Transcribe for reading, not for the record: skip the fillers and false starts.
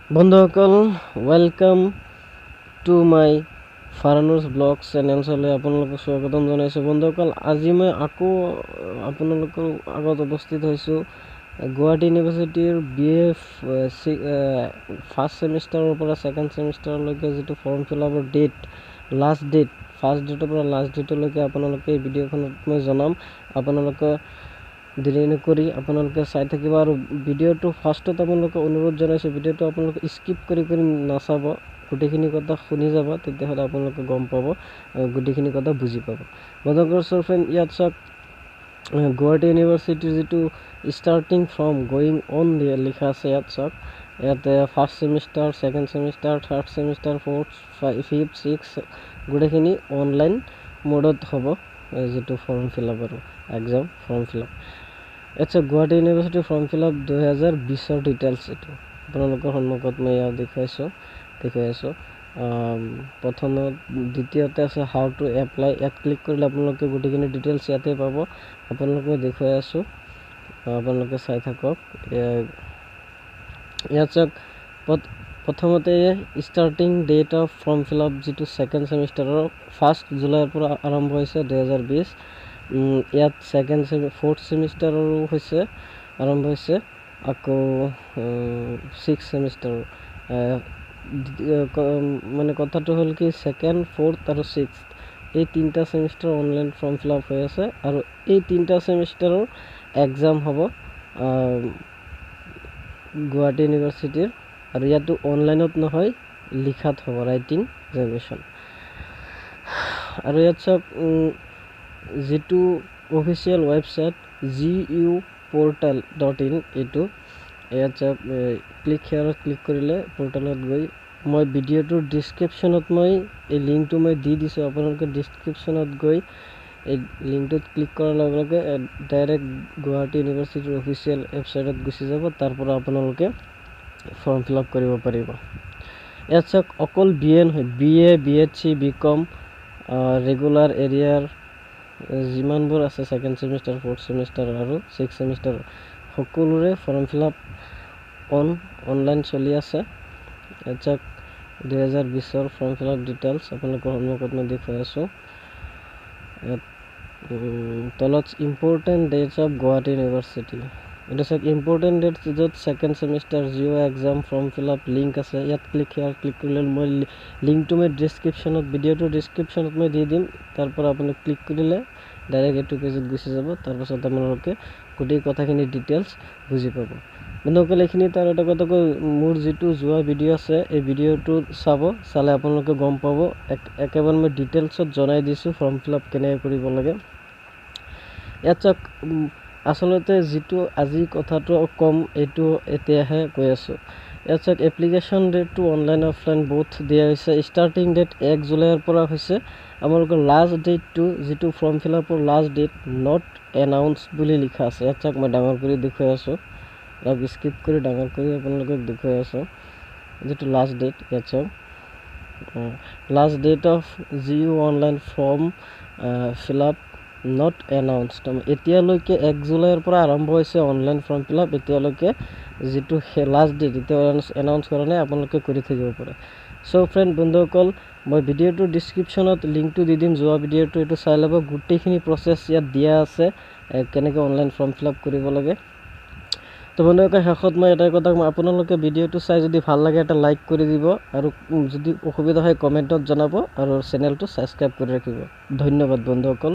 বন্ধুসকল welcome to my ফাৰানুছ blog চেনেললৈ আপোনালোকক স্বাগতম জনাইছোঁ। বন্ধুসকল আজি মই আকৌ আপোনালোকৰ আগত উপস্থিত হৈছোঁ গুৱাহাটী ইউনিভাৰ্চিটিৰ BA ফাৰ্ষ্ট ছেমিষ্টাৰৰ পৰা ছেকেণ্ড ছেমিষ্টাৰলৈকে যিটো ফৰ্ম ফিল আপৰ ডেট লাষ্ট ডেট ফাৰ্ষ্ট ডেটৰ পৰা লাষ্ট ডেটলৈকে আপোনালোকে এই ভিডিঅ'খনত মই জনাম। আপোনালোকে দেৰি নকৰি আপোনালোকে চাই থাকিব আৰু ভিডিঅ'টো ফাৰ্ষ্টত আপোনালোকে অনুৰোধ জনাইছোঁ ভিডিঅ'টো আপোনালোকে স্কিপ কৰি নাচাব, গোটেইখিনি কথা শুনি যাব, তেতিয়াহ'লে আপোনালোকে গম পাব, গোটেইখিনি কথা বুজি পাব। বন্ধুসকল ফ্ৰেণ্ড ইয়াত চাওক গুৱাহাটী ইউনিভাৰ্চিটিৰ যিটো ষ্টাৰ্টিং ফ্ৰম গয়িং অন লিখা আছে ইয়াত চাওক। ইয়াতে first semester, second semester, third semester, fourth, fifth, six গোটেইখিনি অনলাইন মোডত হ'ব যিটো ফৰ্ম ফিল আপ আৰু এক্সাম ফৰ্ম ফিল আপ। আচ্ছা গুৱাহাটী ইউনিভাৰ্চিটিৰ ফৰ্ম ফিল আপ 2020 ডিটেইলছ এইটো আপোনালোকৰ সন্মুখত মই ইয়াত দেখুৱাই আছোঁ। প্ৰথমত দ্বিতীয়তে আছে হাউ টু এপ্লাই, ইয়াত ক্লিক কৰিলে আপোনালোকে গোটেইখিনি ডিটেইলছ ইয়াতে পাব। আপোনালোকে দেখুৱাই আছোঁ, আপোনালোকে চাই থাকক। ইয়াত চাওক প্ৰথমতে starting date of form fill up যিটো ছেকেণ্ড ছেমিষ্টাৰৰ 1 জুলাইৰ পৰা আৰম্ভ হৈছে 2020। ইয়াত ফ'ৰ্থ ছেমিষ্টাৰৰো আৰম্ভ হৈছে, আকৌ ছিক্স ছেমিষ্টাৰৰ মানে কথাটো হ'ল কি ছেকেণ্ড, ফ'ৰ্থ আৰু ছিক্স এই তিনিটা semester online form fill up হৈ আছে আৰু এই তিনিটা ছেমিষ্টাৰৰ এক্সাম হ'ব গুৱাহাটী ইউনিভাৰ্চিটিৰ। আৰু ইয়াতো অনলাইনত নহয়, লিখাত হ'ব, ৰাইটিং এক্সামিনেশ্যন। আৰু ইয়াত চাওক যিটো অফিচিয়েল ৱেবছাইট GUportal.in এইটো, ইয়াত চাওক হেয়াৰত ক্লিক কৰিলে পৰ্টেলত গৈ মই ভিডিঅ'টোৰ ডিছক্ৰিপশ্যনত মই এই লিংকটো মই দি দিছোঁ। আপোনালোকে ডিছক্ৰিপশ্যনত গৈ এই লিংকটোত ক্লিক কৰাৰ লগে লগে ডাইৰেক্ট গুৱাহাটী ইউনিভাৰ্চিটিৰ অফিচিয়েল ৱেবছাইটত গুচি যাব, তাৰ পৰা আপোনালোকে ফৰ্ম ফিল আপ কৰিব পাৰিব। ইয়াত চাওক অকল BA নহয়, BA, BHC, BCom, ৰেগুলাৰ এৰিয়াৰ যিমানবোৰ আছে ছেকেণ্ড ছেমিষ্টাৰ, ফ'ৰ্থ ছেমিষ্টাৰ আৰু ছিক্স ছেমিষ্টাৰ সকলোৰে ফৰ্ম ফিল আপ অনলাইন চলি আছে। ইয়াত চাওক 2020 ফৰ্ম ফিল আপ ডিটেইলছ আপোনালোকৰ সন্মুখত মই দেখুৱাই আছোঁ। ইয়াত তলত important that's of Guwahati university, এইটো চাওক ইম্পৰ্টেণ্ট ডেটছ য'ত second semester Jio' exam form fill up link আছে। ইয়াত হেয়াৰ ক্লিক কৰিলে মই লিংকটো মই ডিছক্ৰিপশ্যনত ভিডিঅ'টোৰ ডিছক্ৰিপশ্যনত মই দি দিম, তাৰ পৰা আপুনি ক্লিক কৰিলে ডাইৰেক্ট এইটো পেজত গুচি যাব। তাৰপাছত আপোনালোকে গোটেই কথাখিনি ডিটেইলছ বুজি পাব। বন্ধুসকল এইখিনি তাৰ এটা কথা কৈ, মোৰ যিটো যোৱা ভিডিঅ' আছে এই ভিডিঅ'টো চালে আপোনালোকে গম পাব। একেবাৰে মই ডিটেইলছত জনাই দিছোঁ ফৰ্ম ফিল আপ কেনেকৈ কৰিব লাগে। ইয়াত চাওক আচলতে যিটো আজি কথাটো কম এইটো এতিয়াহে কৈ আছোঁ। ইয়াত চাওক এপ্লিকেশ্যন ডেটটো অনলাইন অফলাইন বহুত দিয়া হৈছে। ষ্টাৰ্টিং ডেট 1 জুলাইৰ পৰা হৈছে। আপোনালোকৰ লাষ্ট ডেটটো যিটো ফৰ্ম ফিল আপৰ লাষ্ট ডেট নট এনাউন্স বুলি লিখা আছে। ইয়াত চাওক মই ডাঙৰ কৰি দেখুৱাই আছোঁ, অলপ স্কিপ কৰি ডাঙৰ কৰি আপোনালোকক দেখুৱাই আছোঁ যিটো লাষ্ট ডেট। ইয়াত চাওক last date of GU online form fill up not announced. এতিয়ালৈকে 1 জুলাইৰ পৰা আৰম্ভ হৈছে অনলাইন ফৰ্ম ফিল আপ, এতিয়ালৈকে যিটো লাষ্ট ডেট এতিয়া এনাউন্স কৰা নাই, আপোনালোকে কৰি থাকিব পাৰে। চ' ফ্ৰেণ্ড বন্ধুসকল মই ভিডিঅ'টোৰ ডিছক্ৰিপশ্যনত লিংকটো দি দিম, যোৱা ভিডিঅ'টো এইটো চাই ল'ব, গোটেইখিনি প্ৰচেছ ইয়াত দিয়া আছে কেনেকৈ অনলাইন ফৰ্ম ফিল আপ কৰিব লাগে। তো বন্ধুসকল শেষত মই এটাই কথা, আপোনালোকে ভিডিঅ'টো চাই যদি ভাল লাগে এটা লাইক কৰি দিব, আৰু যদি অসুবিধা হয় কমেণ্টত জনাব, আৰু চেনেলটো ছাবস্ক্ৰাইব কৰি ৰাখিব। ধন্যবাদ বন্ধুসকল।